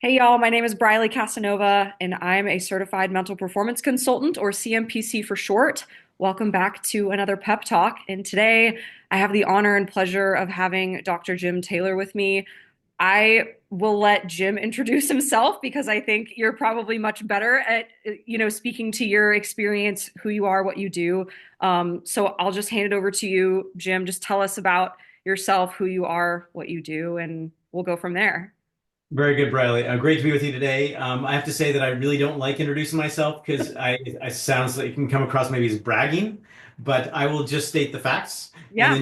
Hey y'all, my name is Briley Casanova, and I'm a certified mental performance consultant, or CMPC for short. Welcome back to another PEP Talk. And today I have the honor and pleasure of having Dr. Jim Taylor with me. I will let Jim introduce himself because I think you're probably much better at, speaking to your experience, who you are, what you do. So I'll just hand it over to you, Jim. Just tell us about yourself, who you are, what you do, and we'll go from there. Very good, Briley. Great to be with you today. I have to say that I really don't like introducing myself because I sounds like it can come across maybe as bragging, but I will just state the facts, and Yeah,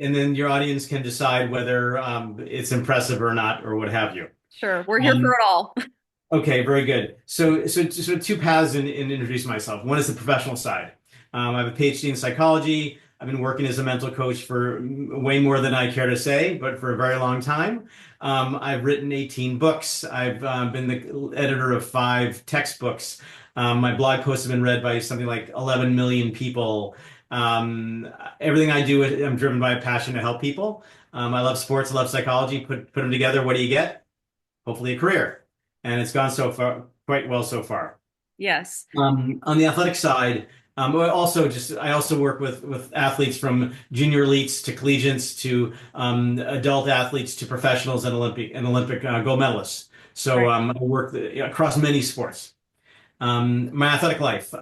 and then your audience can decide whether it's impressive or not, or what have you. sure. We're here for Um, it all. okay, very good. So two paths in introducing myself. One is the professional side. I have a PhD in psychology. I've been working as a mental coach for way more than I care to say, but for a very long time. I've written 18 books. I've been the editor of 5 textbooks. My blog posts have been read by something like 11 million people. Everything I do, I'm driven by a passion to help people. I love sports, I love psychology. Put them together. What do you get? Hopefully a career. And it's gone so far, quite well so far. Yes. On the athletic side, I also work with athletes from junior elites to collegiates to adult athletes to professionals and Olympic gold medalists. So Right. I work across many sports. My athletic life.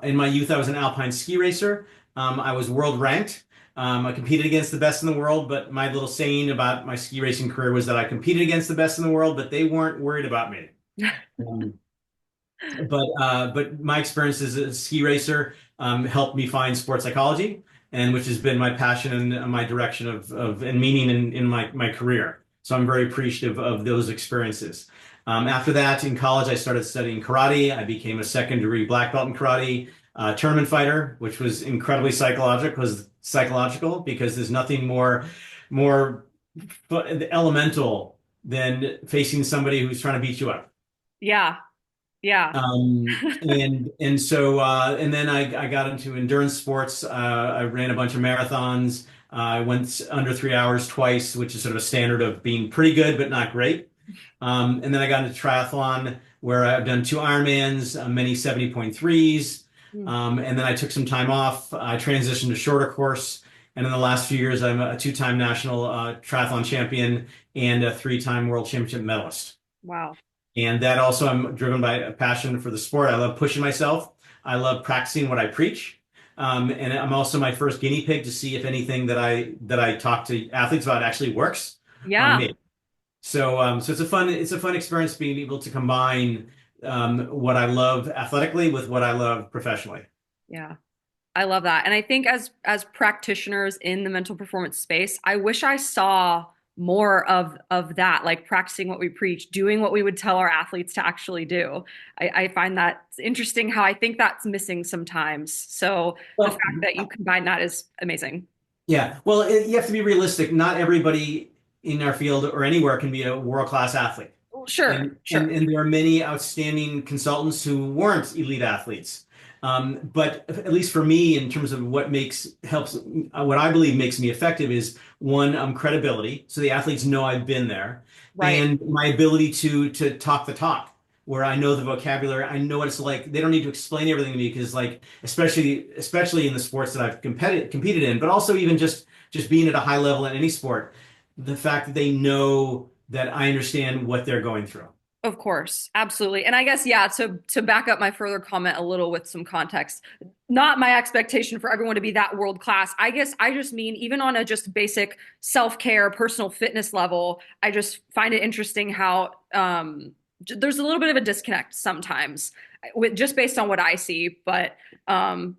In my youth, I was an alpine ski racer. I was world ranked. I competed against the best in the world, but my little saying about my ski racing career was that I competed against the best in the world, but they weren't worried about me. Um, but my experience as a ski racer helped me find sports psychology, and which has been my passion and my direction of and meaning in my career. So I'm very appreciative of those experiences. After that, in college, I started studying karate. I became a second degree black belt in karate, tournament fighter, which was incredibly psychological because there's nothing more elemental than facing somebody who's trying to beat you up. Yeah. Yeah. And then I got into endurance sports. I ran a bunch of marathons. I went under 3 hours twice, which is sort of a standard of being pretty good but not great. And then I got into triathlon, where I've done 2 Ironmans, many 70.3s. Mm. And then I took some time off. I transitioned to shorter course. And in the last few years, I'm a two-time national triathlon champion and a three-time world championship medalist. Wow. And that also, I'm driven by a passion for the sport. I love pushing myself. I love practicing what I preach. And I'm also my first guinea pig to see if anything that I talk to athletes about actually works on Yeah. me. So it's a fun experience being able to combine what I love athletically with what I love professionally. Yeah. I love that. And I think as practitioners in the mental performance space, I wish I saw more of that, like practicing what we preach, doing what we would tell our athletes to actually do. I find that interesting how I think that's missing sometimes. So the Well, fact that you combine that is amazing. yeah. Well, you have to be realistic. Not everybody in our field or anywhere can be a world-class athlete. Sure, sure. And there are many outstanding consultants who weren't elite athletes. But at least for me, in terms of what I believe makes me effective is one, credibility. So the athletes know I've been there, Right. and my ability to talk the talk, where I know the vocabulary, I know what it's like. They don't need to explain everything to me because, like, especially in the sports that I've competed in, but also even just being at a high level in any sport, the fact that they know that I understand what they're going through. Of course, absolutely. And I guess, yeah, to back up my further comment a little with some context, not my expectation for everyone to be that world class. I guess I just mean even on a just basic self-care, personal fitness level, I just find it interesting how there's a little bit of a disconnect sometimes with just based on what I see, but an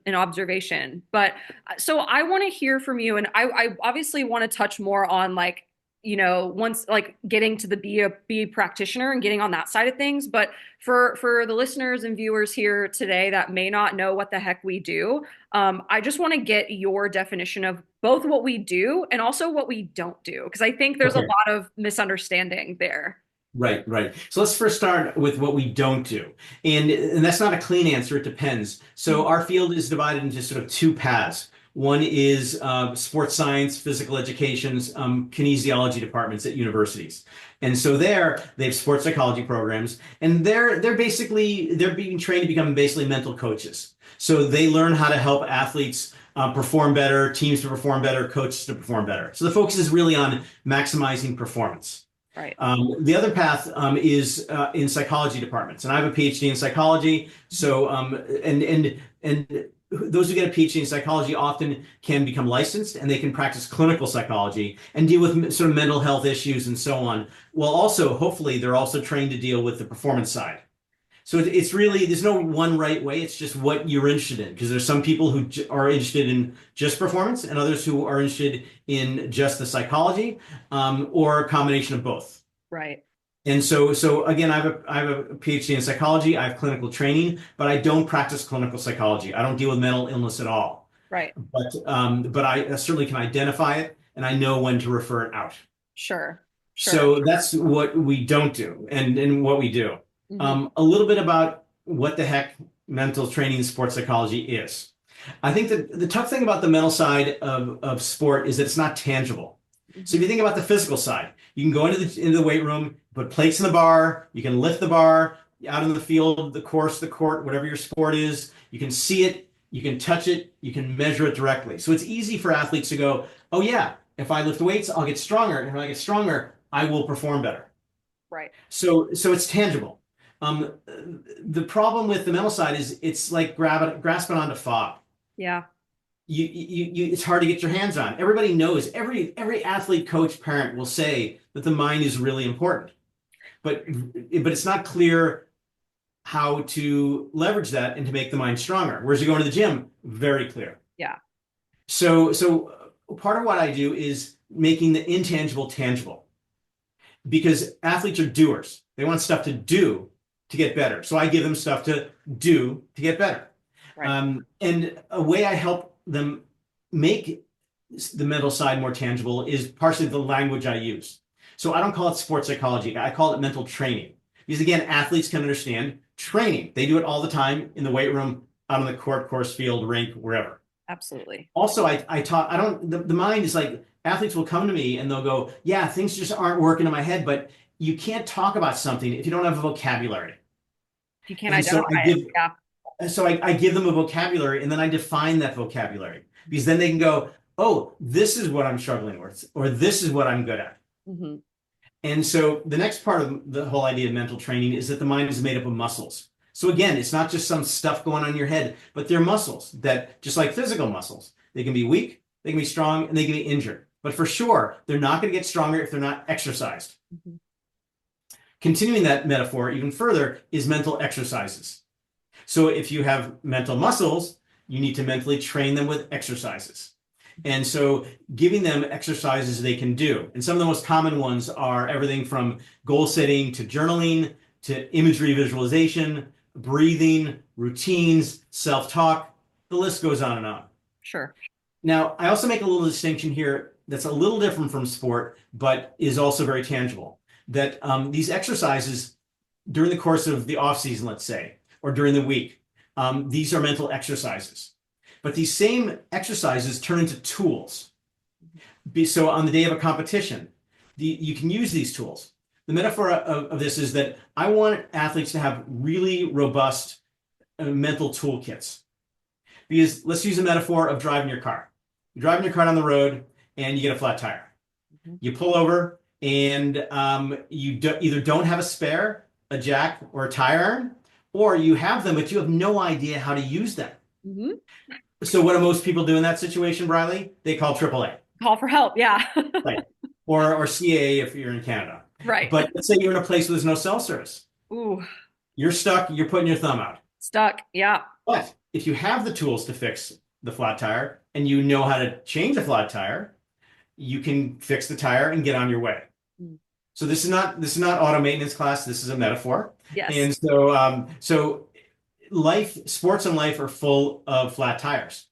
observation. But so I want to hear from you, and I obviously want to touch more on like once like getting to the be a practitioner and getting on that side of things. But for the listeners and viewers here today that may not know what the heck we do, I just want to get your definition of both what we do and also what we don't do, because I think there's a Okay. lot of misunderstanding there. Right, right. So let's first start with what we don't do. And that's not a clean answer, it depends. So Mhm. our field is divided into sort of two paths. One is sports science, physical education, kinesiology departments at universities. And so there, they have sports psychology programs, and they're being trained to become basically mental coaches. So they learn how to help athletes perform better, teams to perform better, coaches to perform better. So the focus is really on maximizing performance. Right. The other path is in psychology departments, and I have a PhD in psychology. So, and those who get a PhD in psychology often can become licensed, and they can practice clinical psychology and deal with sort of mental health issues and so on. Well, also, hopefully, they're also trained to deal with the performance side. So it's really, there's no one right way. It's just what you're interested in. Because there's some people who are interested in just performance and others who are interested in just the psychology, or a combination of both. Right. And so again, I have a PhD in psychology. I have clinical training, but I don't practice clinical psychology. I don't deal with mental illness at all. Right. But I certainly can identify it, and I know when to refer it out. Sure. Sure. So that's what we don't do, and what we do. Mhm. A little bit about what the heck mental training and sports psychology is. I think that the tough thing about the mental side of sport is that it's not tangible. So if you think about the physical side, you can go into the weight room, put plates in the bar, you can lift the bar out in the field, the course, the court, whatever your sport is. You can see it, you can touch it, you can measure it directly. So it's easy for athletes to go, oh yeah, if I lift weights, I'll get stronger. And if I get stronger, I will perform better. Right. So it's tangible. The problem with the mental side is it's like grasping onto fog. Yeah. It's hard to get your hands on. Everybody knows, every athlete, coach, parent will say that the mind is really important, but it's not clear how to leverage that and to make the mind stronger. Whereas you go into the gym, very clear. Yeah. So part of what I do is making the intangible tangible, because athletes are doers. They want stuff to do to get better. So I give them stuff to do to get better. Right. And a way I help them make the mental side more tangible is partially the language I use. So I don't call it sports psychology. I call it mental training. Because again, athletes can understand training. They do it all the time in the weight room, out on the court, course, field, rink, wherever. Absolutely. Also, I talk, I don't, the mind is like, athletes will come to me and they'll go, yeah, things just aren't working in my head, but you can't talk about something if you don't have a vocabulary. If you can't And so identify it. Yeah. I give them a vocabulary, and then I define that vocabulary, because then they can go, oh, this is what I'm struggling with, or this is what I'm good at. Mm-hmm. And so the next part of the whole idea of mental training is that the mind is made up of muscles. So again, it's not just some stuff going on in your head, but they're muscles that, just like physical muscles, they can be weak, they can be strong, and they can be injured. But for sure, they're not going to get stronger if they're not exercised. Mm-hmm. Continuing that metaphor even further is mental exercises. So if you have mental muscles, you need to mentally train them with exercises. And so giving them exercises they can do. And some of the most common ones are everything from goal setting to journaling to imagery visualization, breathing, routines, self-talk. The list goes on and on. Sure. Now, I also make a little distinction here that's a little different from sport, but is also very tangible. That these exercises during the course of the off season, let's say, or during the week, these are mental exercises. But these same exercises turn into tools. So on the day of a competition, you can use these tools. The metaphor of this is that I want athletes to have really robust mental toolkits. Because let's use a metaphor of driving your car. You're driving your car down the road and you get a flat tire. Mm-hmm. You pull over and you either don't have a spare, a jack, or a tire iron, or you have them, but you have no idea how to use them. Mm-hmm. So what do most people do in that situation, Briley? They call AAA. Call for help, yeah. Right. Or CAA if you're in Canada. Right. But let's say you're in a place where there's no cell service. Ooh. You're stuck, you're putting your thumb out. Stuck, yeah. But if you have the tools to fix the flat tire and you know how to change a flat tire, you can fix the tire and get on your way. Mm. So this is not auto maintenance class. This is a metaphor. Yes. And so sports and life are full of flat tires.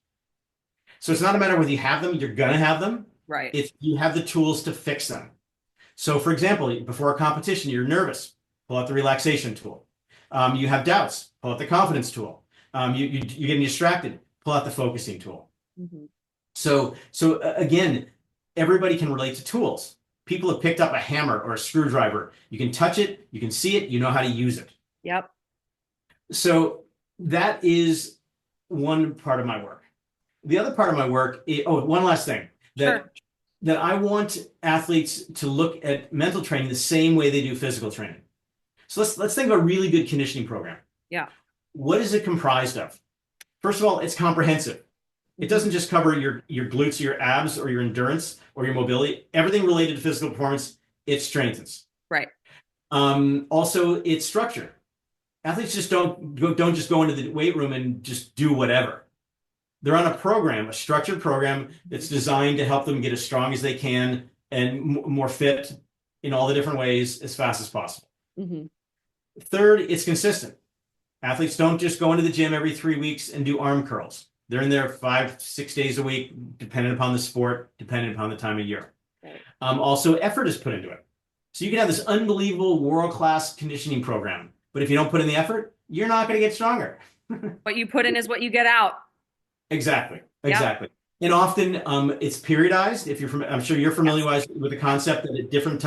So it's not a matter whether you have them, you're gonna have them. Right. If you have the tools to fix them. So for example, before a competition, you're nervous, pull out the relaxation tool. You have doubts, pull out the confidence tool. You're getting distracted, pull out the focusing tool. Mm-hmm. So again, everybody can relate to tools. People have picked up a hammer or a screwdriver. You can touch it, you can see it, you know how to use it. Yep. So that is one part of my work. The other part of my work is, oh, one last thing Sure. that I want athletes to look at mental training the same way they do physical training. So let's think of a really good conditioning program. Yeah. What is it comprised of? First of all, it's comprehensive. It Hmm. doesn't just cover your glutes, or your abs, or your endurance, or your mobility. Everything related to physical performance, it strengthens. Right. Also, it's structure. Athletes just don't just go into the weight room and just do whatever. They're on a program, a structured program that's designed to help them get as strong as they can and more fit in all the different ways as fast as possible. Hmm. Third, it's consistent. Athletes don't just go into the gym every 3 weeks and do arm curls. They're in there 5, 6 days a week, depending upon the sport, depending upon the time of year. Right. Also, effort is put into it. So you can have this unbelievable world-class conditioning program, but if you don't put in the effort, you're not going to get stronger. What you put in is what you get out. Exactly, Yep. exactly. And often it's periodized. If you're from, I'm sure you're familiar Yes. with the concept that at different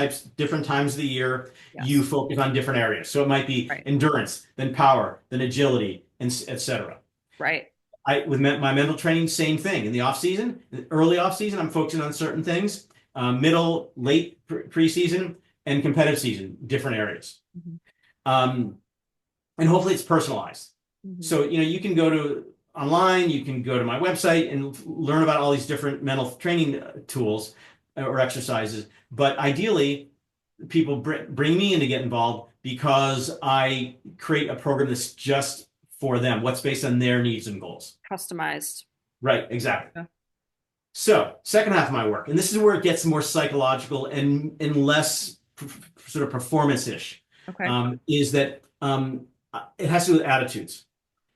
times of the year, you Yes. focus on different areas. So it might be Right. endurance, then power, then agility, and etc. Right. I with my mental training, same thing. In the off season, early off season, I'm focusing on certain things. Middle, late preseason, and competitive season, different areas. Hmm. Um, and hopefully it's personalized. Hmm. So, you can go to online, you can go to my website and learn about all these different mental training tools or exercises. But ideally, people bring me in to get involved because I create a program that's just for them, what's based on their needs and goals. Customized. Right, exactly. Yeah. So, second half of my work, and this is where it gets more psychological and less sort of performance-ish, Okay. is that it has to do with attitudes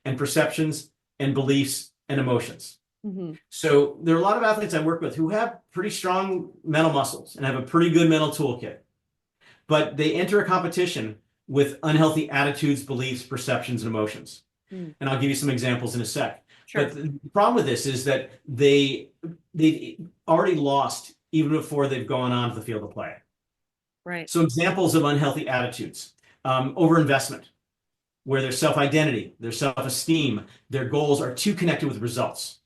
and perceptions and beliefs and emotions. Hmm. So there are a lot of athletes I work with who have pretty strong mental muscles and have a pretty good mental toolkit, but they enter a competition with unhealthy attitudes, beliefs, perceptions, and emotions. Mm. And I'll give you some examples in a sec. But Sure. the problem with this is that they've already lost even before they've gone on to the field of play. Right. So examples of unhealthy attitudes: overinvestment, where their self-identity, their self-esteem, their goals are too connected with results,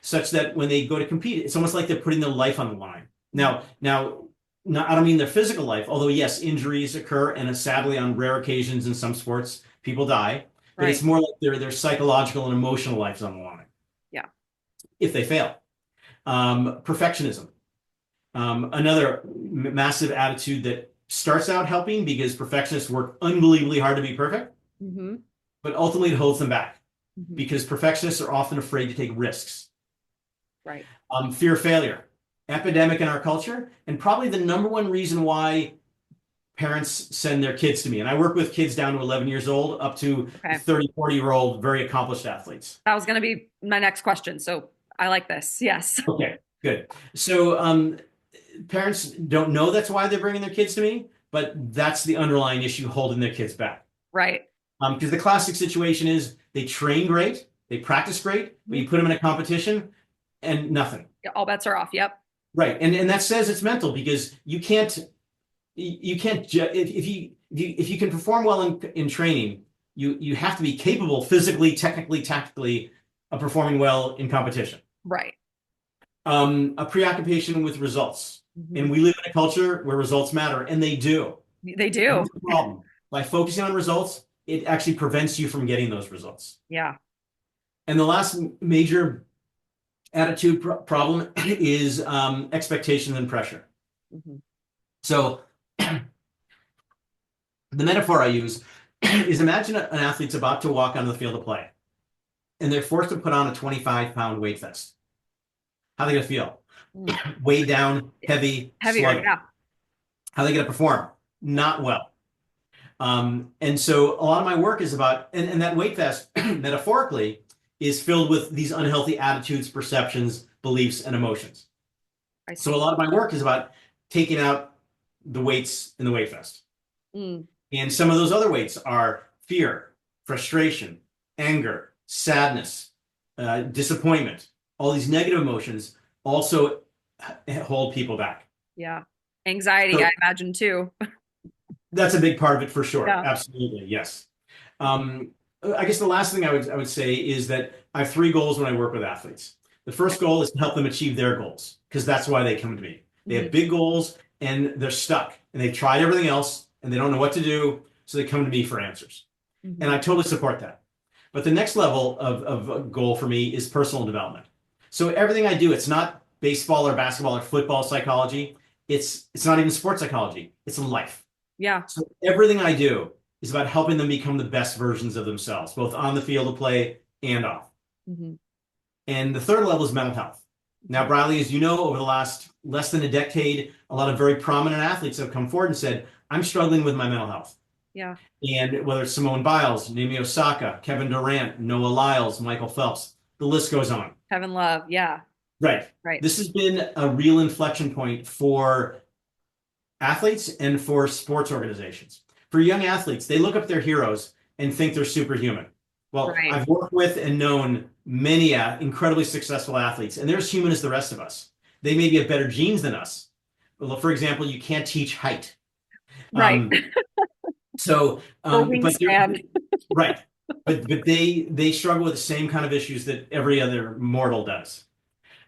such that when they go to compete, it's almost like they're putting their life on the line. Mm. Now, I don't mean their physical life, although yes, injuries occur, and sadly, on rare occasions in some sports, people die. But it's Right. more like their psychological and emotional lives on the line Yeah. if they fail. Perfectionism, another massive attitude that starts out helping because perfectionists work unbelievably hard to be perfect, Hmm. but ultimately it holds them back Hmm. because perfectionists are often afraid to take risks. Right. Fear of failure, epidemic in our culture, and probably the number one reason why parents send their kids to me. And I work with kids down to 11 years old up to Okay. 30, 40-year-old, very accomplished athletes. That was going to be my next question. So I like this. Yes. Okay, good. So parents don't know that's why they're bringing their kids to me, but that's the underlying issue holding their kids back. Right. Because the classic situation is they train great, they practice great, but Mhm. you put them in a competition and nothing. Yeah, all bets are off. Yep. Right. And that says it's mental because you can't if you can perform well in training, you have to be capable physically, technically, tactically of performing well in competition. Right. A preoccupation with results. Hmm. And we live in a culture where results matter, and they do. They But do. here's the problem. By focusing on results, it actually prevents you from getting those results. Yeah. And the last major attitude problem is expectation and pressure. Hmm. So the metaphor I use is imagine an athlete's about to walk onto the field of play, and they're forced to put on a 25-pound weight vest. How are they going to feel? Mm. Weighed down, heavy, Heavier. sluggish. Yeah. How are they going to perform? Not well. And so a lot of my work is about, and that weight vest, metaphorically, is filled with these unhealthy attitudes, perceptions, beliefs, and emotions. I So a see. lot of my work is about taking out the weights in the weight vest. Mm. And some of those other weights are fear, frustration, anger, sadness, disappointment. all these negative emotions also hold people back. Yeah. Anxiety, I So imagine too. that's a big part of it for sure. Yeah. Absolutely, yes. Um, I guess the last thing I would say is that I have three goals when I work with athletes. The Okay. first goal is to help them achieve their goals because that's why they come to me. They Hmm. have big goals and they're stuck and they've tried everything else and they don't know what to do, so they come to me for answers. And Hmm. I totally support that. But the next level of a goal for me is personal development. So everything I do, it's not baseball or basketball or football psychology. It's not even sports psychology. It's life. Yeah. So everything I do is about helping them become the best versions of themselves, both on the field of play and off. Hmm. And the third level is mental health. Now, Briley, as you know, over the last less than a decade, a lot of very prominent athletes have come forward and said, I'm struggling with my mental health. Yeah. And whether it's Simone Biles, Naomi Osaka, Kevin Durant, Noah Lyles, Michael Phelps, the list goes on. Kevin Love. Yeah. Right. Right. This has been a real inflection point for athletes and for sports organizations. For young athletes, they look up their heroes and think they're superhuman. Well, Right. I've worked with and known many incredibly successful athletes, and they're as human as the rest of us. They may be have better genes than us. Well, for example, you can't teach height. Right. Or But they're wingspan. right. But they struggle with the same kind of issues that every other mortal does.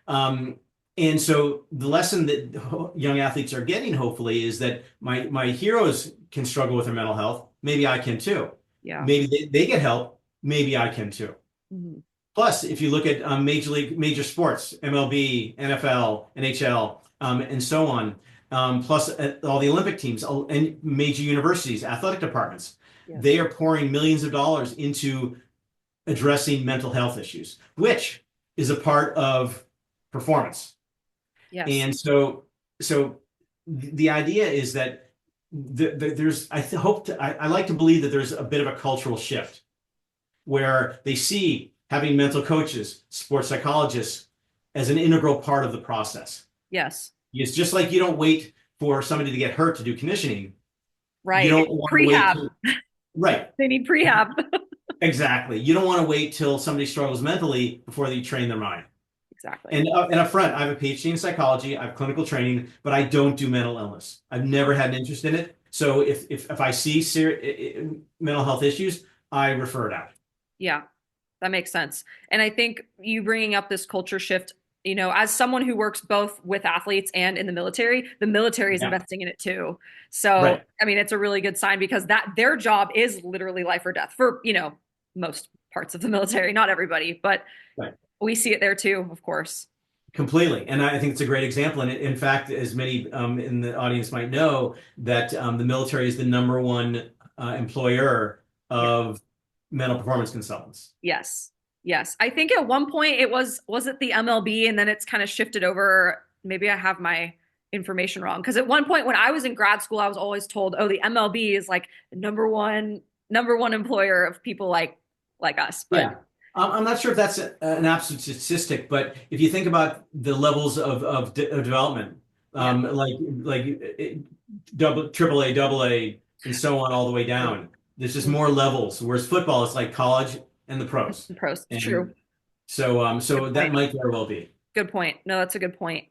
Um, and so the lesson that young athletes are getting, hopefully, is that my heroes can struggle with their mental health. Maybe I can too. Yeah. Maybe they get help. Maybe I can too. Hmm. Plus, if you look at major sports, MLB, NFL, NHL, and so on, plus all the Olympic teams and major universities, athletic departments, Yes. they are pouring millions of dollars into addressing mental health issues, which is a part of performance. Yes. And so the idea is that there's I like to believe that there's a bit of a cultural shift where they see having mental coaches, sports psychologists as an integral part of the process. Yes. It's just like you don't wait for somebody to get hurt to do conditioning. You Right. don't want to wait Prehab. till, right. They need prehab. Exactly. You don't want to wait till somebody struggles mentally before you train their mind. Exactly. And up front, I have a PhD in psychology, I have clinical training, but I don't do mental illness. I've never had an interest in it. So if I see mental health issues, I refer it out. Yeah. That makes sense. And I think you bringing up this culture shift, as someone who works both with athletes and in the military is Yeah. investing in it too. So, Right. I mean, it's a really good sign because that their job is literally life or death for, most parts of the military, not everybody, but Right. we see it there too, of course. Completely. And I think it's a great example. And in fact, as many in the audience might know, that the military is the number one employer Yeah. of mental performance consultants. Yes. Yes. I think at one point was it the MLB and then it's kind of shifted over. Maybe I have my information wrong. Because at one point when I was in grad school, I was always told, oh, the MLB is like the number one employer of people like us. But Yeah. I'm not sure if that's an absolute statistic, but if you think about the levels of development, yeah. like double, triple A, double A, and so on all the way down, there's just more levels. Whereas football is like college and the pros, Pros. True. and so Good that point. might very well be. Good point. No, that's a good point.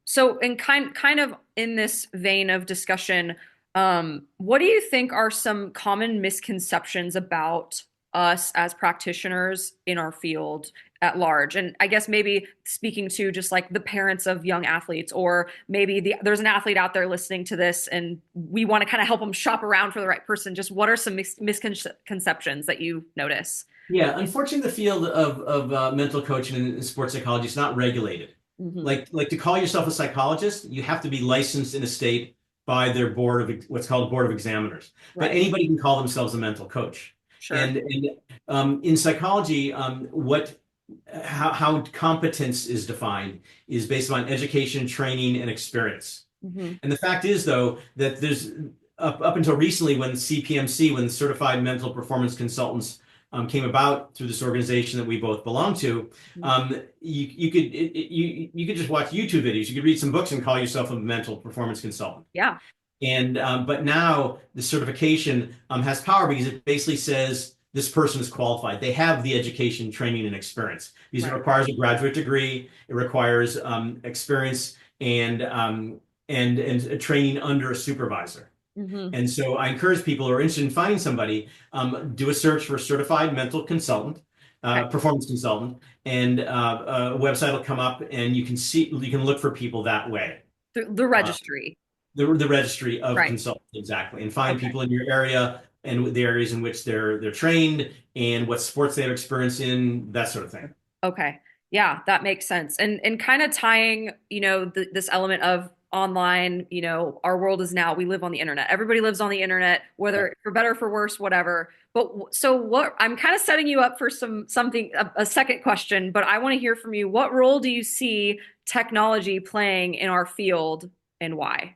So in kind of in this vein of discussion, what do you think are some common misconceptions about us as practitioners in our field at large? And I guess maybe speaking to just like the parents of young athletes, or maybe there's an athlete out there listening to this and we want to kind of help them shop around for the right person. Just what are some misconceptions that you notice? Yeah, unfortunately, the field of mental coaching and sports psychology is not regulated. Hmm. Like to call yourself a psychologist, you have to be licensed in a state by their board of what's called board of examiners. But Right. anybody can call themselves a mental coach. Sure. And in psychology, what how competence is defined is based on education, training, and experience. Hmm. And the fact is, though, that there's up until recently, when CPMC, when Certified Mental Performance Consultants came about through this organization that we both belong to, you could just watch YouTube videos, you could read some books and call yourself a mental performance consultant. Yeah. And but now the certification has power because it basically says this person is qualified. They have the education, training, and experience. Because it Right. requires a graduate degree. It requires experience and training under a supervisor. Hmm. And so I encourage people who are interested in finding somebody, do a search for certified mental consultant, Okay. performance consultant, and a website will come up, and you can look for people that way. The Uh, registry. the registry of Right. consultants, exactly, and find Okay. people in your area and the areas in which they're trained and what sports they have experience in, that sort of thing. Okay. Yeah, that makes sense. And kind of tying, this element of online, our world is now, we live on the internet. Everybody lives on the internet, Yeah. whether for better, for worse, whatever. But so what, I'm kind of setting you up for something, a second question, but I want to hear from you. What role do you see technology playing in our field and why?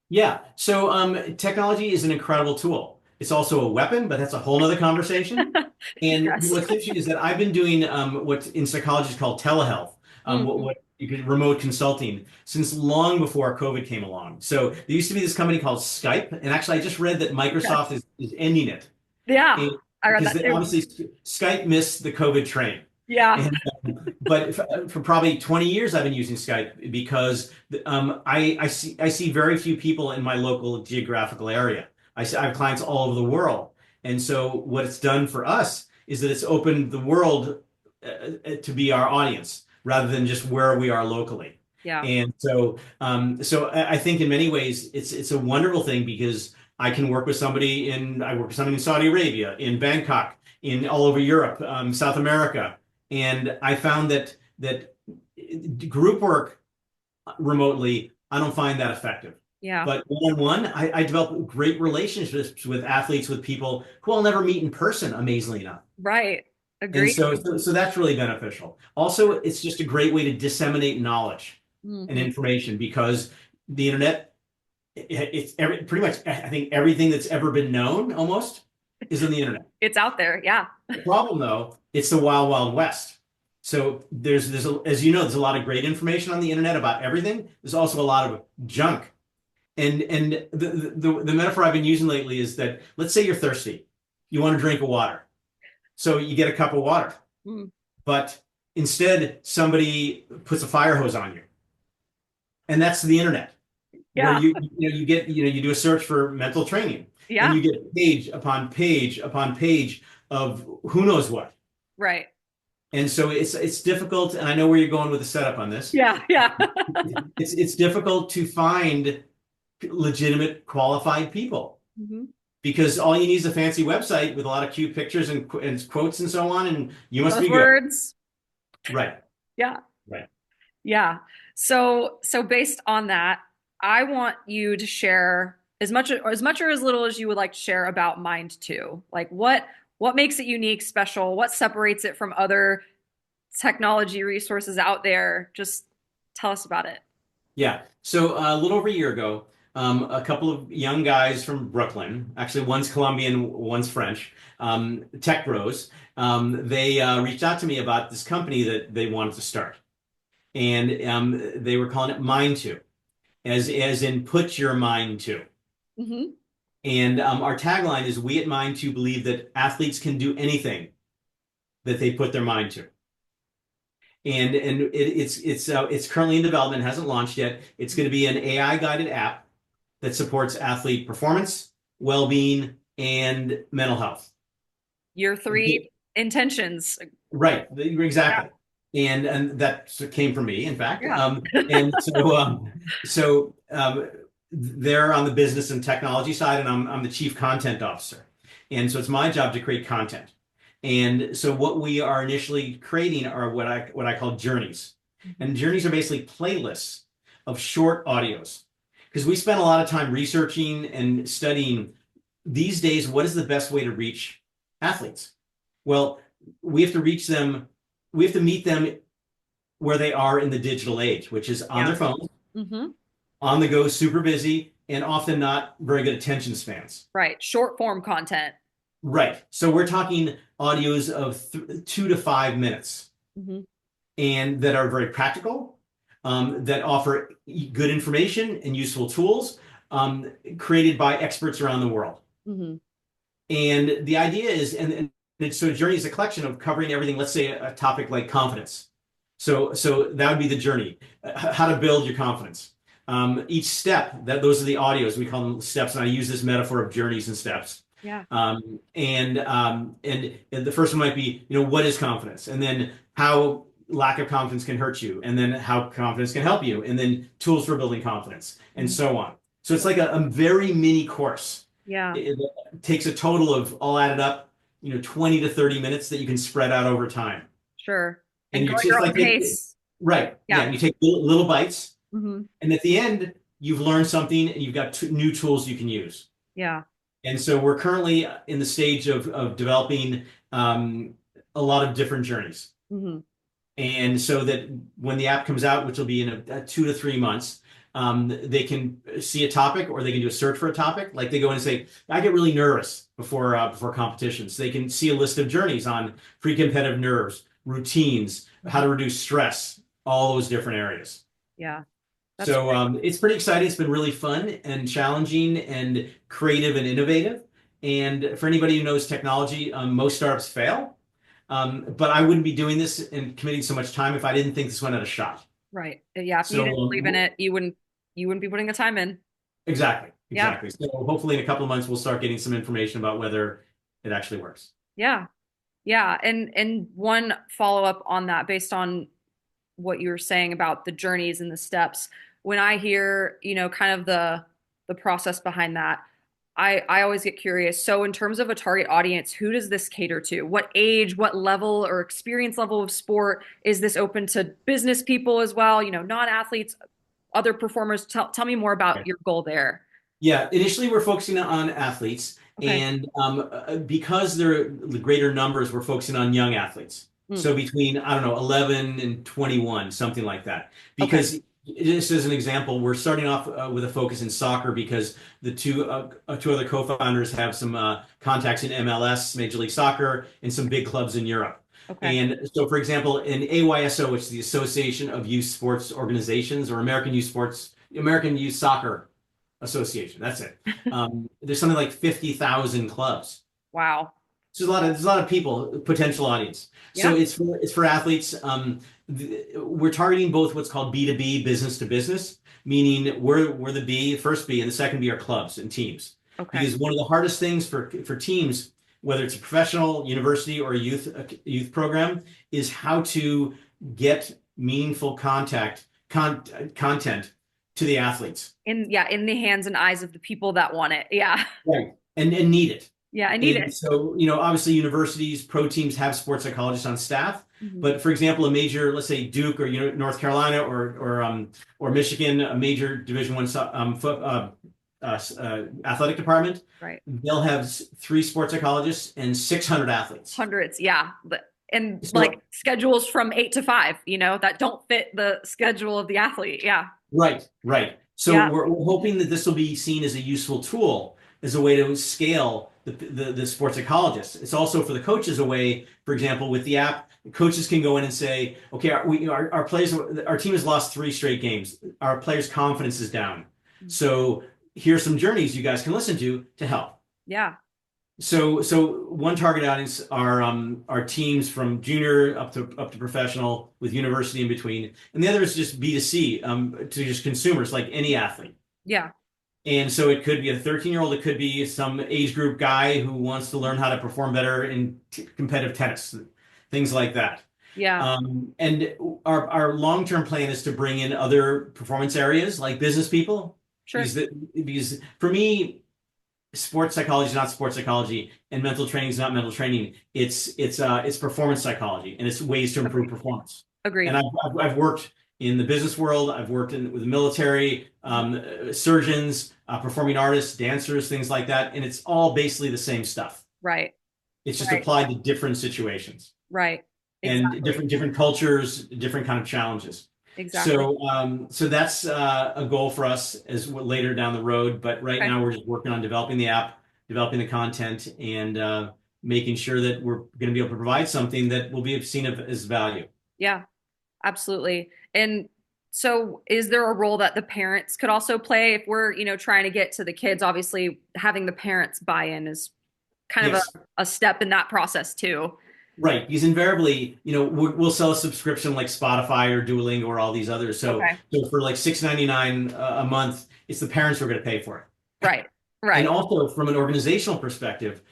Yeah. So technology is an incredible tool. It's also a weapon, but that's a whole nother conversation. And Yes. what's interesting is that I've been doing what in psychology is called telehealth, Mhm. what you can remote consulting since long before COVID came along. So there used to be this company called Skype, and actually I just read that Microsoft Yes. is ending it. Yeah, And I read because that too. obviously Skype missed the COVID train. Yeah. And, but for probably 20 years, I've been using Skype because I see very few people in my local geographical area. I have clients all over the world. And so what it's done for us is that it's opened the world to be our audience rather than just where we are locally. Yeah. And so I think in many ways it's a wonderful thing because I work with somebody in Saudi Arabia, in Bangkok, in all over Europe, South America, and I found that group work remotely, I don't find that effective. Yeah. But one-on-one, I develop great relationships with athletes, with people who I'll never meet in person, amazingly enough. Right. And Agreed. so that's really beneficial. Also, it's just a great way to disseminate knowledge and Hmm. information because the internet, pretty much, I think everything that's ever been known almost is on the internet. It's out there. Yeah. The problem, though, it's the wild, wild west. So as you know, there's a lot of great information on the internet about everything. There's also a lot of junk. And the metaphor I've been using lately is that let's say you're thirsty, you want to drink a water, so you get a cup of water, Mm. but instead somebody puts a fire hose on you, and that's the internet, where Yeah. you do a search for mental training, and Yeah. you get page upon page upon page of who knows what. Right. And so it's difficult, and I know where you're going with the setup on this. Yeah. Yeah. It's difficult to find legitimate, qualified people Hmm. because all you need is a fancy website with a lot of cute pictures and quotes and so on, and you must be good. Buzzwords. Right, Yeah. right. Yeah. So based on that, I want you to share as much or as little as you would like to share about Mind2. Like what makes it unique, special? What separates it from other technology resources out there? Just tell us about it. Yeah. So a little over a year ago, a couple of young guys from Brooklyn, actually one's Colombian, one's French, tech bros, they reached out to me about this company that they wanted to start. And they were calling it Mindto, as in put your mind to. Hmm. And our tagline is we at Mindto believe that athletes can do anything that they put their mind to. And it's currently in development, hasn't launched yet. It's going to be an AI guided app that supports athlete performance, well-being, and mental health. Your three intentions. Right, Yeah. exactly. And that came from me, in fact. Yeah. And so they're on the business and technology side, and I'm the chief content officer. And so it's my job to create content. And so what we are initially creating are what I call journeys. And journeys are basically playlists of short audios. Because we spend a lot of time researching and studying these days, what is the best way to reach athletes? Well, we have to reach them, we have to meet them where they are in the digital age, which is on Yeah. their phones, Hmm. on the go, super busy, and often not very good attention spans. Right. Short form content. Right. So we're talking audios of 2 to 5 minutes Hmm. and that are very practical, that offer good information and useful tools created by experts around the world. Hmm. And the idea is, so journey is a collection of covering everything. Let's say a topic like confidence. So that would be the journey, how to build your confidence. Each step, those are the audios. We call them steps, and I use this metaphor of journeys and steps. Yeah. And the first one might be, what is confidence? And then how lack of confidence can hurt you, and then how confidence can help you, and then tools for building confidence, and Mhm. so on. So it's like a very mini course. Yeah. It takes a total of, all added up, 20 to 30 minutes that you can spread out over time. Sure. And And go you at your just own like pace. right, yeah, Yeah. you take little bites, Hmm. and at the end, you've learned something and you've got new tools you can use. Yeah. And so we're currently in the stage of developing a lot of different journeys. Hmm. And so that when the app comes out, which will be in a 2 to 3 months, they can see a topic, or they can do a search for a topic. Like they go in and say, I get really nervous before competitions. They can see a list of journeys on pre-competitive nerves, routines, how to reduce stress, all those different areas. Yeah. That's So it's pretty exciting. It's been really fun and challenging and creative and innovative. And for anybody who knows technology, most startups fail. But I wouldn't be doing this and committing so much time if I didn't think this one had a shot. right. Yeah. If you So didn't believe in it, you wouldn't be putting the time in. exactly, Yeah. exactly. So hopefully in a couple of months we'll start getting some information about whether it actually works. Yeah. Yeah. And one follow up on that based on what you were saying about the journeys and the steps. When I hear, kind of the process behind that, I always get curious. So in terms of a target audience, who does this cater to? What age, what level or experience level of sport? Is this open to business people as well? Non-athletes, other performers? Tell me more about your goal there. Yeah, initially we're focusing on athletes, Okay. and because they're the greater numbers, we're focusing on young athletes. Mm, So between, I don't know, 11 and 21, something like that. okay. Because just as an example, we're starting off with a focus in soccer because the two other co-founders have some contacts in MLS, Major League Soccer, and some big clubs in Europe. Okay. And so, for example, in AYSO, which is the Association of Youth Sports Organizations, or American Youth Soccer Association. That's it. There's something like 50,000 clubs. Wow. So there's a lot of people, potential audience. So Yeah. it's for athletes. We're targeting both what's called B2B, business to business, meaning we're the first B, and the second B are clubs and teams. Okay. Because one of the hardest things for teams, whether it's a professional, university, or a youth program, is how to get meaningful content to the athletes. In the hands and eyes of the people that want it. Yeah. Right. And need it. Yeah, I need And it. so, obviously universities, pro teams have sports psychologists on staff. Mhm. But for example, a major, let's say Duke or North Carolina or Michigan, a major Division One athletic department, Right. they'll have three sports psychologists and 600 athletes. Hundreds, yeah. And like So schedules from 8 to 5, that don't fit the schedule of the athlete. Yeah. right, right. So Yeah. we're hoping that this will be seen as a useful tool, as a way to scale the sports psychologists. It's also for the coaches a way, for example, with the app, coaches can go in and say, okay, our players, our team has lost 3 straight games. Our players' confidence is down. So here's some journeys you guys can listen to help. Yeah. So one target audience are teams from junior up to professional with university in between, and the other is just B2C, to just consumers like any athlete. Yeah. And so it could be a 13-year-old, it could be some age group guy who wants to learn how to perform better in competitive tennis, things like that. Yeah. And our long-term plan is to bring in other performance areas like business people, Sure. because for me, sports psychology is not sports psychology, and mental training is not mental training. It's performance psychology, and it's ways to improve Agreed. performance. And Agreed. I've worked in the business world. I've worked with the military, surgeons, performing artists, dancers, things like that, and it's all basically the same stuff. Right. It's just Right. applied to different situations Right. and Exactly. different cultures, different kind of challenges. Exactly. So that's a goal for us as later down the road. But right Okay. now we're just working on developing the app, developing the content, and making sure that we're going to be able to provide something that will be seen as value. Yeah. Absolutely. And so is there a role that the parents could also play if we're, trying to get to the kids? Obviously, having the parents buy in is kind of Yes. a step in that process too. Right, because invariably, we'll sell a subscription like Spotify or Duolingo or all these others. So, Okay. so for like $6.99 a month, it's the parents who are going to pay for it. Right. And Right. also from an organizational perspective,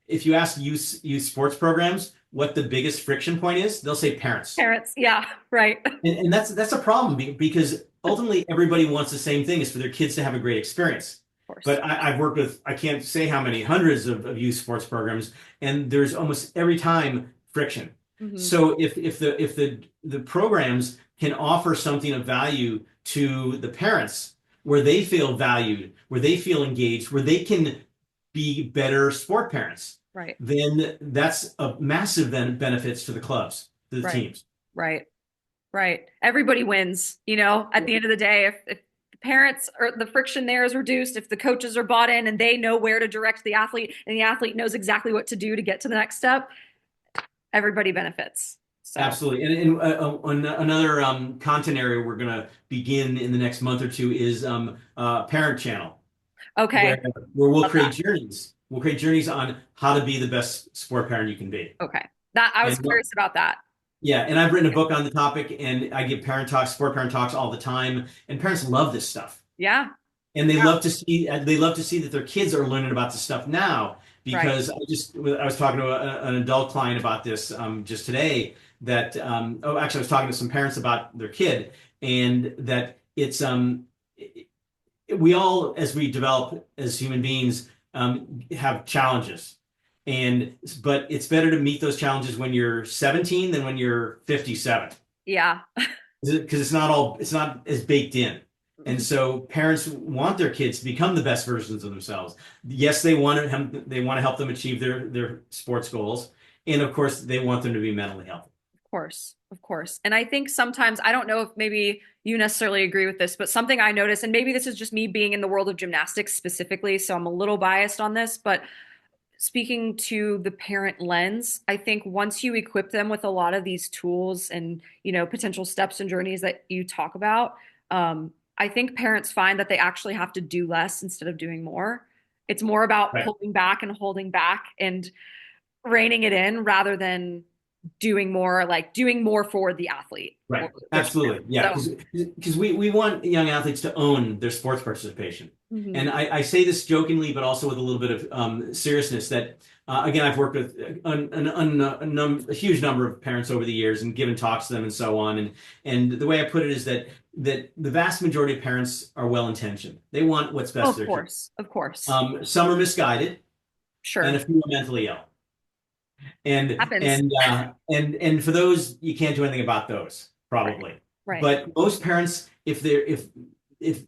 if you ask youth sports programs what the biggest friction point is, they'll say parents. Parents. Yeah. Right. Of And that's a problem because ultimately everybody wants the same thing is for their kids to have a great experience. course. But I've worked with, I can't say how many hundreds of youth sports programs, and there's almost every time friction. Hmm. So if the programs can offer something of value to the parents where they feel valued, where they feel engaged, where they can be better sport parents, Right. then that's a massive benefits to the clubs, to the Right. teams. Right. Right. Everybody wins, you know, at the end of the day, if the parents or the friction there is reduced, if the coaches are bought in and they know where to direct the athlete and the athlete knows exactly what to do to get to the next step, everybody benefits. So, Absolutely. And another content area we're going to begin in the next month or two is Parent Channel, where okay. where we'll Love that. create journeys. We'll create journeys on how to be the best sport parent you can be. Okay. That I was And curious about that. yeah, and I've written a book on the topic, and I give parent talks, sport parent talks all the time, and parents love this stuff. Yeah. And they Yeah. love to see that their kids are learning about this stuff now Right. because I was talking to an adult client about this just today that actually I was talking to some parents about their kid and that we all as we develop as human beings have challenges but it's better to meet those challenges when you're 17 than when you're 57 Yeah. because it's not as baked in. And so parents want their kids to become the best versions of themselves. Yes, they want to help them achieve their sports goals, and of course, they want them to be mentally healthy. Of course, of course. And I think sometimes, I don't know if maybe you necessarily agree with this, but something I notice, and maybe this is just me being in the world of gymnastics specifically, so I'm a little biased on this, but speaking to the parent lens, I think once you equip them with a lot of these tools and, you know, potential steps and journeys that you talk about, I think parents find that they actually have to do less instead of doing more. It's more about Right. pulling back and holding back and reining it in rather than doing more for the athlete Right. or the Absolutely. parent. Yeah. So, Because we want young athletes to own their sports participation. mhm. And I say this jokingly, but also with a little bit of seriousness that, again, I've worked with a huge number of parents over the years and given talks to them and so on. And the way I put it is that the vast majority of parents are well-intentioned. They want what's best Of for their kids. course, of course. Some are misguided and a Sure. few are mentally ill. And Happens. and for those, you can't do anything about those, Right. probably. Right. But most parents, if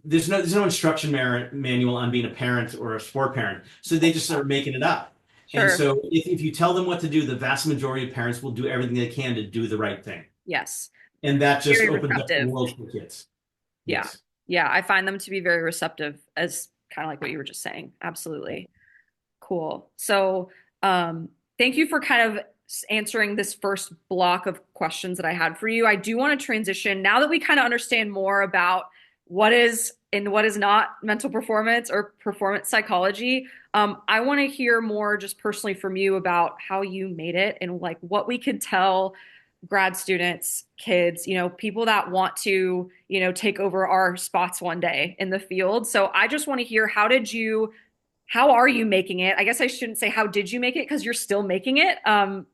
there's no instruction manual on being a parent or a sport parent, so they just start making it up. And Sure. so if you tell them what to do, the vast majority of parents will do everything they can to do the right thing. Yes. And that just Very opens up the receptive. world for kids. Yeah. Yes. Yeah. I find them to be very receptive as kind of like what you were just saying. Absolutely. Cool. So, thank you for kind of answering this first block of questions that I had for you. I do want to transition now that we kind of understand more about what is and what is not mental performance or performance psychology. I want to hear more just personally from you about how you made it and like what we could tell grad students, kids, you know, people that want to, you know, take over our spots one day in the field. So I just want to hear how are you making it? I guess I shouldn't say how did you make it because you're still making it.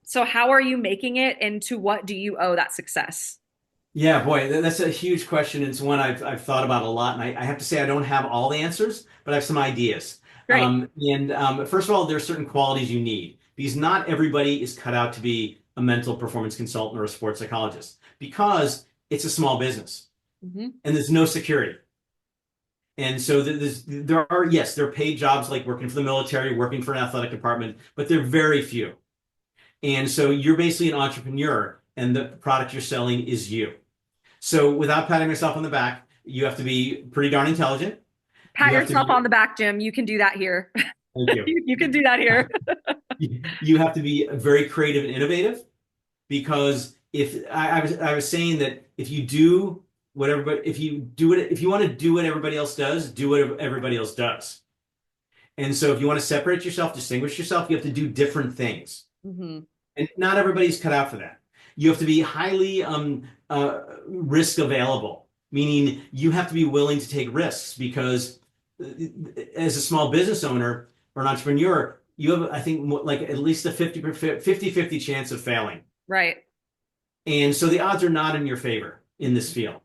So how are you making it and to what do you owe that success? Yeah, boy, that's a huge question. It's one I've thought about a lot, and I have to say I don't have all the answers, but I have some ideas. Great. And first of all, there are certain qualities you need because not everybody is cut out to be a mental performance consultant or a sports psychologist because it's a small business Hmm. and there's no security. And so there are paid jobs like working for the military, working for an athletic department, but they're very few. And so you're basically an entrepreneur, and the product you're selling is you. So without patting myself on the back, you have to be pretty darn intelligent. Pat You have to yourself on be, the back, Jim. You can do that here. thank you. You can do that here. You have to be very creative and innovative because I was saying that if you do what everybody, if you want to do what everybody else does, do what everybody else does. And so if you want to separate yourself, distinguish yourself, you have to do different things. Hmm. And not everybody's cut out for that. You have to be highly risk available, meaning you have to be willing to take risks because as a small business owner or an entrepreneur, you have, I think, like at least a 50-50 chance of failing. Right. And so the odds are not in your favor in this field.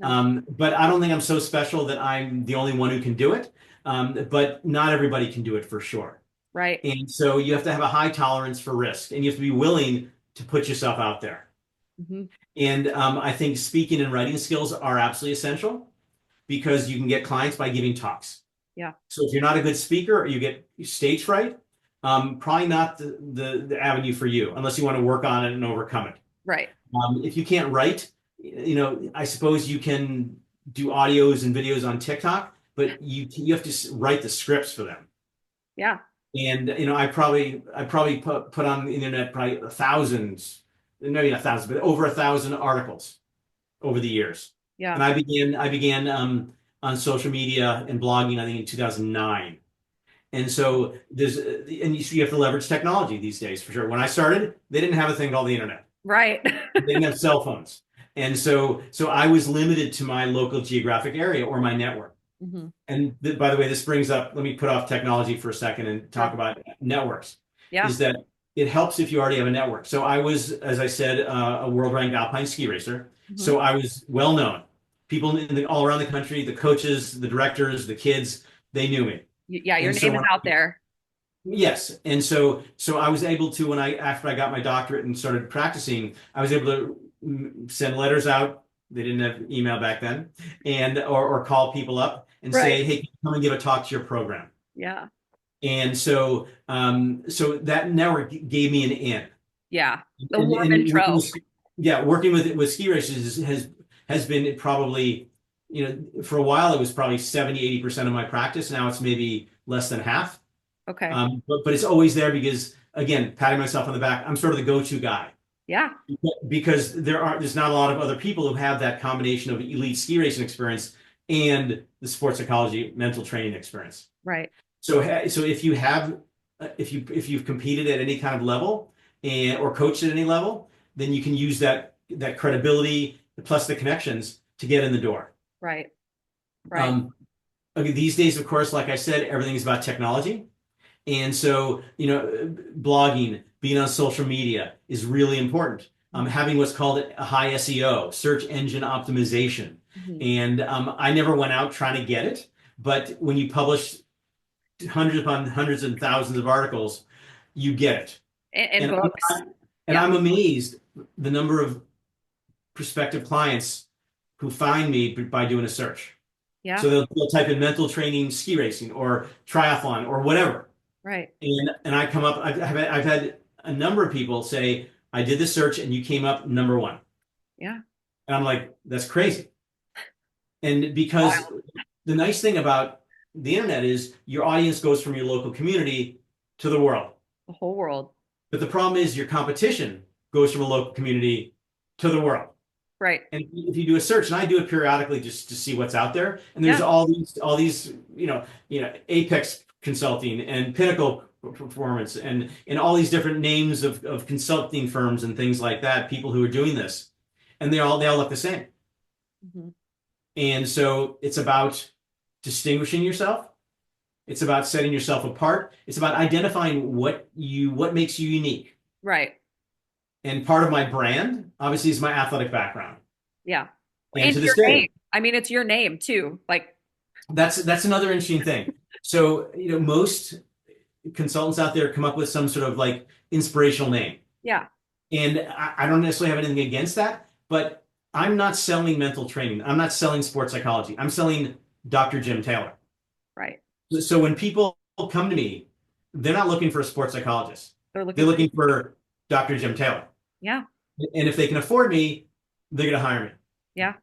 No. But I don't think I'm so special that I'm the only one who can do it. But not everybody can do it for sure. Right. And so you have to have a high tolerance for risk and you have to be willing to put yourself out there. Hmm. And I think speaking and writing skills are absolutely essential because you can get clients by giving talks. Yeah. So if you're not a good speaker or you get stage fright, probably not the avenue for you unless you want to work on it and overcome it. Right. If you can't write, I suppose you can do audios and videos on TikTok, but you have to write the scripts for them. Yeah. And I probably put on the internet probably maybe not thousands, but over 1,000 articles over the years. Yeah. And I began on social media and blogging, I think in 2009. And so you have to leverage technology these days for sure. When I started, they didn't have a thing called the internet. Right. They didn't have cell phones. And so I was limited to my local geographic area or my network. Hmm. And by the way, this brings up, let me put off technology for a second and talk about networks, Yeah. is that it helps if you already have a network. So I was, as I said, a world-ranked alpine ski racer. Hmm. So I was well known. People all around the country, the coaches, the directors, the kids, they knew me. Yeah. Your And so name is out there. yes. And so I was able to, after I got my doctorate and started practicing, I was able to send letters out. They didn't have email back then, and or call people up and Right. say, "Hey, come and give a talk to your program." Yeah. And so that network gave me an in. Yeah. The warm And working intro. with, yeah, working with ski races has been probably, for a while it was probably 70-80% of my practice. Now it's maybe less than half. Okay. But it's always there because, again, patting myself on the back, I'm sort of the go-to guy Yeah. because there's not a lot of other people who have that combination of elite ski racing experience and the sports psychology mental training experience. Right. So if you've competed at any kind of level or coached at any level, then you can use that credibility plus the connections to get in the door. Right. Right. Okay, these days, of course, like I said, everything is about technology. And so, blogging, being on social media is really important. Having what's called a high SEO, search engine optimization. Hmm. And I never went out trying to get it, but when you publish hundreds upon hundreds and thousands of articles, you get it. And And books. Yeah. I'm amazed the number of prospective clients who find me by doing a search. Yeah. So they'll type in mental training, ski racing, or triathlon, or whatever. Right. And I come up, I've had a number of people say, I did this search and you came up number one. Yeah. And I'm like, that's crazy. And because Wild. the nice thing about the internet is your audience goes from your local community to the world. The whole world. But the problem is your competition goes from a local community to the world. Right. And if you do a search, and I do it periodically just to see what's out there, and there's Yeah. all these Apex Consulting and Pinnacle Performance and all these different names of consulting firms and things like that, people who are doing this, and they all look the same. Hmm. And so it's about distinguishing yourself. It's about setting yourself apart. It's about identifying what makes you unique. Right. And part of my brand, obviously, is my athletic background. Yeah. And And to this your day, name. I mean, it's your name too. Like, that's another interesting thing. So, most consultants out there come up with some sort of like inspirational name. yeah. And I don't necessarily have anything against that, but I'm not selling mental training. I'm not selling sports psychology. I'm selling Dr. Jim Taylor. Right. So when people come to me, they're not looking for a sports psychologist. They're They're looking. looking for Dr. Jim Taylor. Yeah. And if they can afford me, they're going to hire me. Yeah.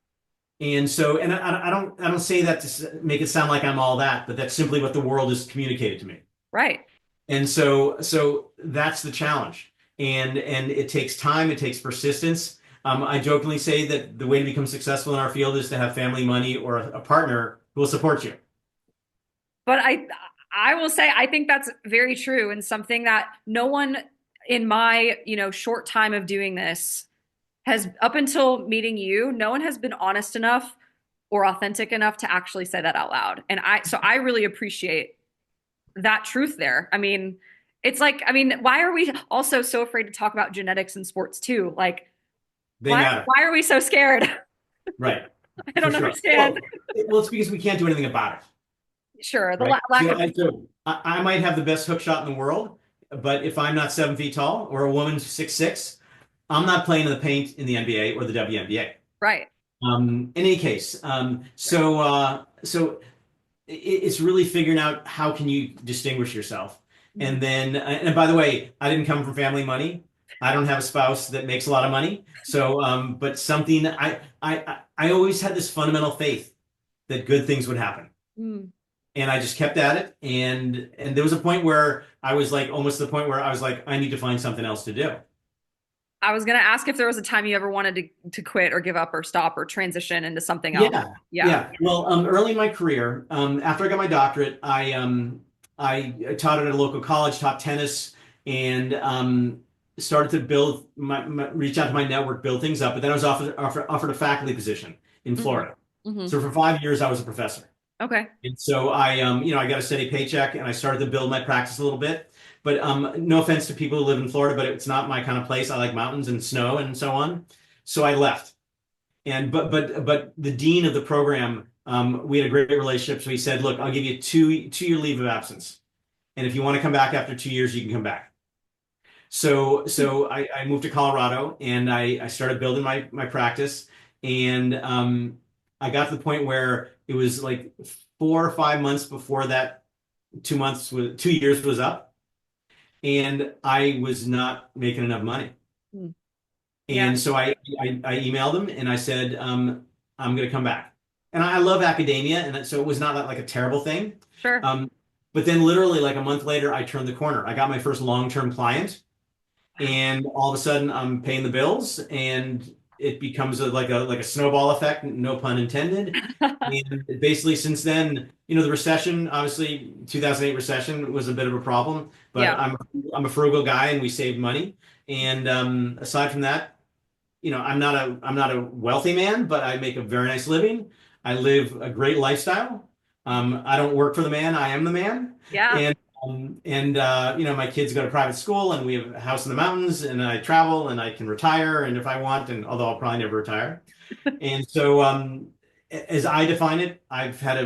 And so, and I don't say that to make it sound like I'm all that, but that's simply what the world has communicated to me. Right. And so that's the challenge. And it takes time, it takes persistence. I jokingly say that the way to become successful in our field is to have family, money, or a partner who will support you. But I will say I think that's very true and something that no one in my, short time of doing this has up until meeting you, no one has been honest enough or authentic enough to actually say that out loud. And I really appreciate that truth there. I mean, it's like, I mean, why are we also so afraid to talk about genetics in sports too? Like, They matter. why are we so scared? Right. I For don't sure. understand. Well, it's because we can't do anything about it. Sure, the Right. lack So, of I might have the best hook shot in the world, but if I'm not 7 feet tall or a woman's 6'6", I'm not playing in the paint in the NBA or the WNBA. right. In any case, Right. so it's really figuring out how can you distinguish yourself. Mhm. And then, and by the way, I didn't come from family money. I don't have a spouse that makes a lot of money. So, but something I always had this fundamental faith that good things would happen. Mm. And I just kept at it. And there was a point where I was like, almost to the point where I was like, I need to find something else to do. I was gonna ask if there was a time you ever wanted to quit or give up or stop or transition into something else. Yeah, Yeah. yeah. Well, early in my career, after I got my doctorate, I taught at a local college, taught tennis, and started to build reach out to my network, build things up. But then I was offered a faculty position in Hmm. Florida. Hmm. So for 5 years, I was a professor. Okay. And so I got a steady paycheck, and I started to build my practice a little bit. But no offense to people who live in Florida, but it's not my kind of place. I like mountains and snow and so on. So I left. And but the dean of the program, we had a great relationship. So he said, "Look, I'll give you two-year leave of absence, and if you want to come back after 2 years, you can come back." So I moved to Colorado, and I started building my practice, and I got to the point where it was like 4 or 5 months before that 2 years was up, and I was not making enough money. Mm. Yeah. And so I emailed him and I said, I'm going to come back. And I love academia. And so it was not like a terrible thing. Sure. Um, but then literally like a month later, I turned the corner. I got my first long-term client, Wow. and all of a sudden I'm paying the bills, and it becomes like a snowball effect, no pun intended. And basically since then, the recession, obviously 2008 recession was a bit of a problem, but Yeah. I'm a frugal guy and we saved money. And aside from that, I'm not a wealthy man, but I make a very nice living. I live a great lifestyle. I don't work for the man, I am the man. Yeah. And my kids go to private school, and we have a house in the mountains, and I travel, and I can retire, and if I want, and although I'll probably never retire. And so, as I define it, have had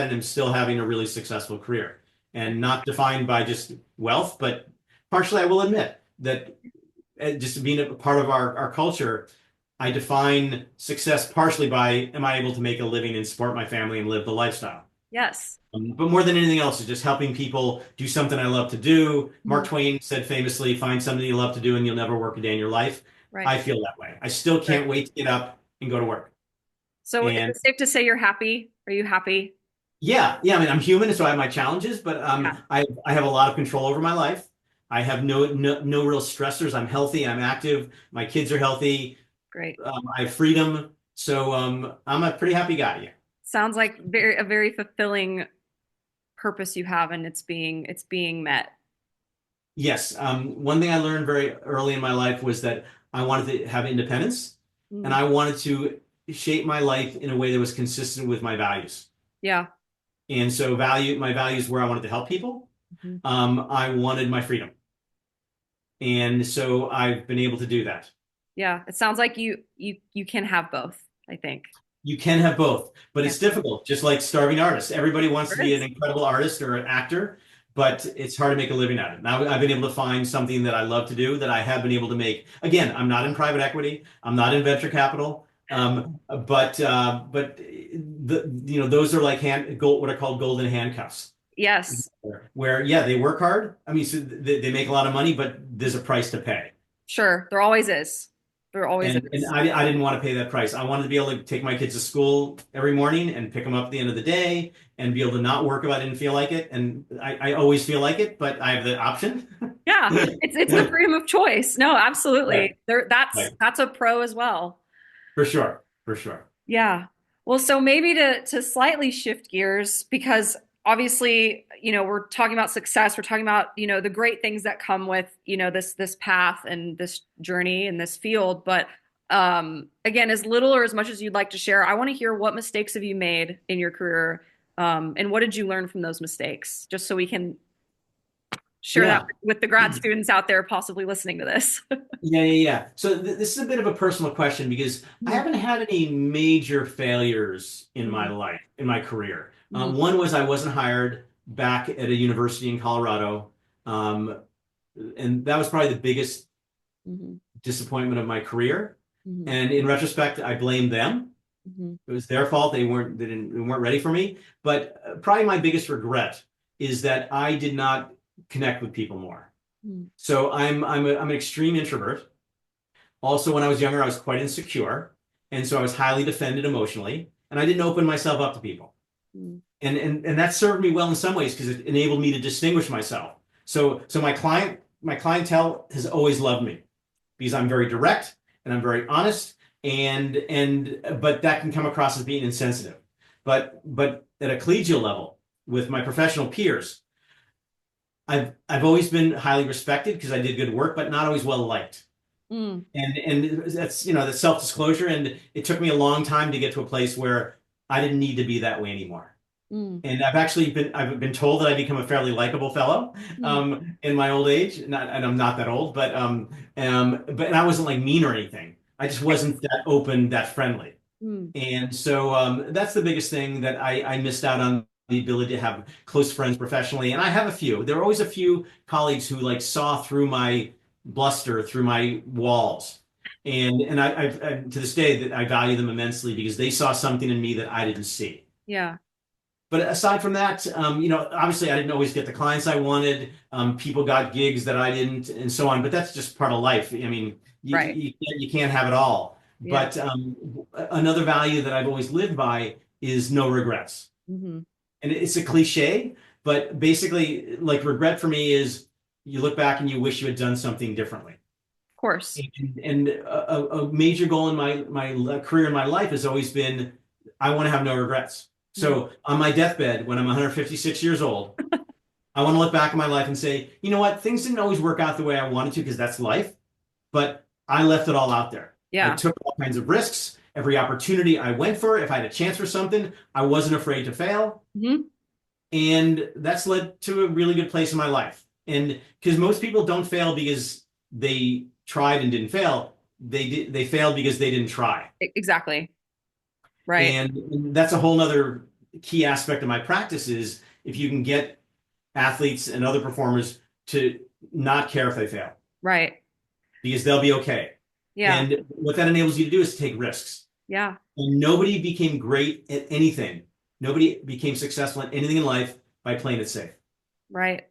and am still having a really successful career, and not defined by just wealth, but partially, I will admit that just being a part of our culture, I define success partially by, am I able to make a living and support my family and live the lifestyle? Yes. But more than anything else, it's just helping people do something I love to do. Mark Mhm. Twain said famously, find something you love to do and you'll never work a day in your life. Right. I feel that way. I still Right. can't wait to get up and go to work. So is And it safe to say you're happy? Are you happy? yeah, yeah, I mean, I'm human, so I have my challenges, but Yeah. I have a lot of control over my life. I have no real stressors. I'm healthy, I'm active, my kids are healthy. Great. I have freedom. So I'm a pretty happy guy. Yeah. Sounds like a very fulfilling purpose you have and it's being met. Yes. One thing I learned very early in my life was that I wanted to have independence, and Mm. I wanted to shape my life in a way that was consistent with my values. Yeah. And so my values where I wanted to help people. Mhm. I wanted my freedom. And so I've been able to do that. Yeah. It sounds like you can have both, I think. You can have both, but Yeah. it's difficult, just like starving artists. Everybody wants to There be an is. incredible artist or an actor, but it's hard to make a living at it. Now, I've been able to find something that I love to do that I have been able to make. Again, I'm not in private equity, I'm not in venture capital, but those are like what are called golden handcuffs, Yes. where yeah, they work hard. I mean, so they make a lot of money, but there's a price to pay. Sure. There always is. There always And is. I didn't want to pay that price. I wanted to be able to take my kids to school every morning and pick them up at the end of the day and be able to not work if I didn't feel like it. And I always feel like it, but I have the option. Yeah. It's the freedom of choice. No, Right, absolutely. There that's right. that's a pro as well. For sure, for sure. Yeah. Well, so maybe to slightly shift gears because obviously, we're talking about success. We're talking about, the great things that come with, this path and this journey in this field. But again, as little or as much as you'd like to share, I want to hear what mistakes have you made in your career, and what did you learn from those mistakes, just so we can share that Yeah. with the grad students out there possibly listening to this. Yeah. So this is a bit of a personal question because I Mhm, haven't had any major failures in my mhm, life, in my career. mhm, One was I wasn't hired back at a university in Colorado. Um, and that was probably the biggest mhm, disappointment of my career. mhm, And in retrospect, I blame them. mhm, It was their fault. They weren't ready for me. But probably my biggest regret is that I did not connect with people more. mhm, So I'm an extreme introvert. Also, when I was younger, I was quite insecure, and so I was highly defended emotionally, and I didn't open myself up to people. mhm. And that served me well in some ways because it enabled me to distinguish myself. So my clientele has always loved me because I'm very direct and I'm very honest, and but that can come across as being insensitive. But at a collegial level with my professional peers, I've always been highly respected because I did good work, but not always well liked. Mm, And that's that's self-disclosure, and it took me a long time to get to a place where I didn't need to be that way anymore. mm, And I've been told that I become a fairly likable fellow mm, in my old age. Not, and I'm not that old, but and I wasn't like mean or anything. I just wasn't that open, that friendly. mm. And so that's the biggest thing that I missed out on, the ability to have close friends professionally. And I have a few. There are always a few colleagues who like saw through my bluster, through my walls. I to this day that I value them immensely because they saw something in me that I didn't see. Yeah, But aside from that, obviously I didn't always get the clients I wanted. People got gigs that I didn't, and so on. But that's just part of life. I mean, right. you can't have it all. Yeah. But another value that I've always lived by is no regrets. Hmm. And it's a cliche, but basically, like regret for me is you look back and you wish you had done something differently. Of course. And a major goal in my career in my life has always been I want to have no regrets. Mm. So on my deathbed, when I'm 156 years old, I want to look back at my life and say, you know what, things didn't always work out the way I wanted to because that's life, but I left it all out there. I Yeah. took all kinds of risks. Every opportunity I went for, if I had a chance for something, I wasn't afraid to fail. Hmm. And that's led to a really good place in my life. And because most people don't fail because they tried and didn't fail, they failed because they didn't try. Exactly. Right. And that's a whole nother key aspect of my practice is if you can get athletes and other performers to not care if they fail Right. because they'll be okay. Yeah. And what that enables you to do is take risks. Yeah. And nobody became great at anything. Nobody became successful at anything in life by playing it safe. Right.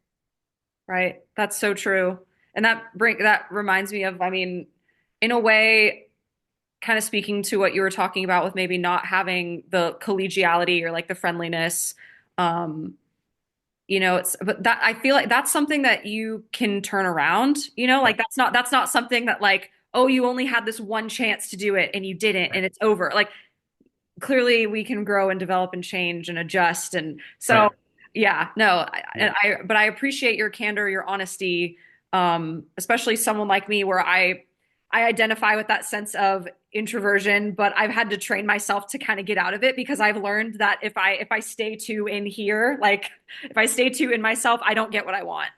Right. That's so true. And that reminds me of, I mean, in a way, kind of speaking to what you were talking about with maybe not having the collegiality or like the friendliness. Um, but that I feel like that's something that you can turn around, like Right. that's not something that like, oh, you only had this one chance to do it and you didn't and it's over. Like clearly we can grow and develop and change and adjust. And so, Right. yeah, no, Yeah. but I appreciate your candor, your honesty, especially someone like me where I identify with that sense of introversion, but I've had to train myself to kind of get out of it because I've learned that if I stay too in here, like if I stay too in myself, I don't get what I want.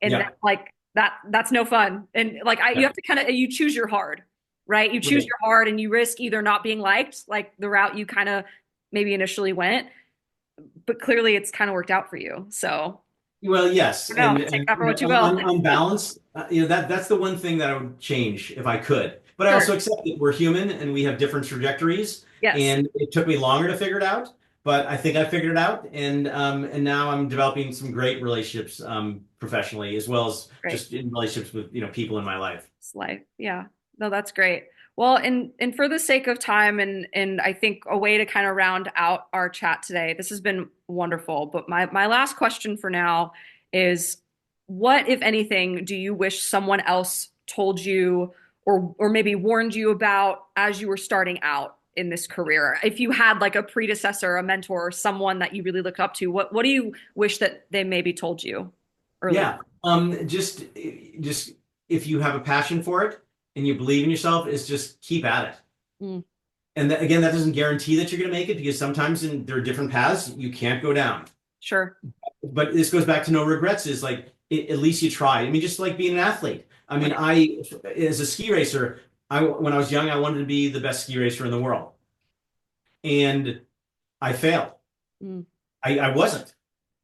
And Yeah. that, like that's no fun. And like you Right. have to kind of you choose your hard, right? You choose Right. your hard and you risk either not being liked, like the route you kind of maybe initially went, but clearly it's kind of worked out for you. So, Well, yes, no, take and that for what you will. on balance, that's the one thing that I would change if I could. But I Sure. also accept that we're human and we have different trajectories, Yes. and it took me longer to figure it out, but I think I figured it out, and now I'm developing some great relationships professionally as well as Great. just in relationships with people in my life. It's life. Yeah. No, that's great. Well, and for the sake of time and I think a way to kind of round out our chat today, this has been wonderful. But my last question for now is what, if anything, do you wish someone else told you or maybe warned you about as you were starting out in this career? If you had like a predecessor, a mentor, or someone that you really looked up to, what do you wish that they maybe told you early? Yeah. Just if you have a passion for it and you believe in yourself, is just keep at it. Mm, And again, that doesn't guarantee that you're going to make it because sometimes there are different paths you can't go down. sure. But this goes back to no regrets is like at least you try. I mean, just like being an athlete. I mean, Right. as a ski racer, when I was young, I wanted to be the best ski racer in the world. And I failed. Mm, I wasn't.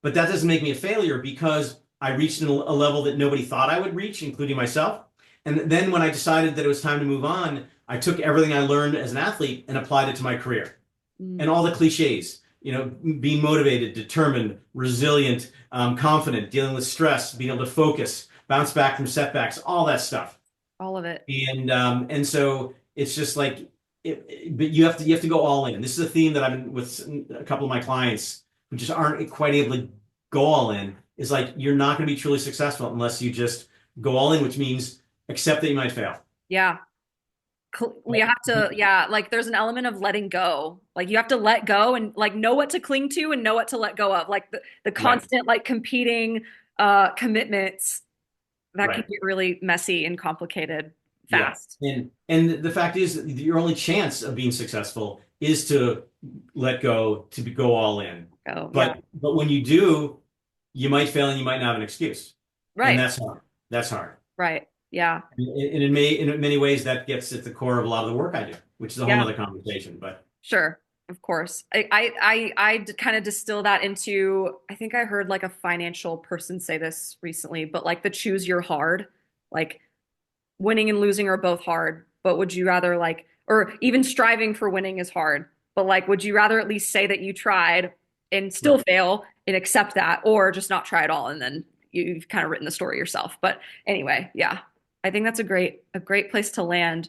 But that doesn't make me a failure because I reached a level that nobody thought I would reach, including myself. And then when I decided that it was time to move on, I took everything I learned as an athlete and applied it to my career. mm. And all the cliches, being motivated, determined, resilient, confident, dealing with stress, being able to focus, bounce back from setbacks, all that stuff. All of it. And so it's just like, but you have to go all in. This is a theme that I've been with a couple of my clients who just aren't quite able to go all in. Is like you're not going to be truly successful unless you just go all in, which means accept that you might fail. Yeah. We have to, yeah, like there's an element of letting go. Like you have to let go and like know what to cling to and know what to let go of. Like the Right, constant like competing commitments that can right. get really messy and complicated Yeah. fast. And the fact is your only chance of being successful is to let go, go all in. Oh, yeah. But when you do, you might fail and you might not have an excuse. And Right. that's hard. That's hard. Right. Yeah. And in many ways that gets at the core of a lot of the work I do, which is a whole Yeah. other conversation. But Sure. Of course. Kind of distill that into, I think I heard like a financial person say this recently, but like the choose your hard, like winning and losing are both hard, but would you rather like, or even striving for winning is hard, but like, would you rather at least say that you tried and still right. fail and accept that, or just not try at all and then you've kind of written the story yourself? But anyway, yeah, I think that's a great place to land.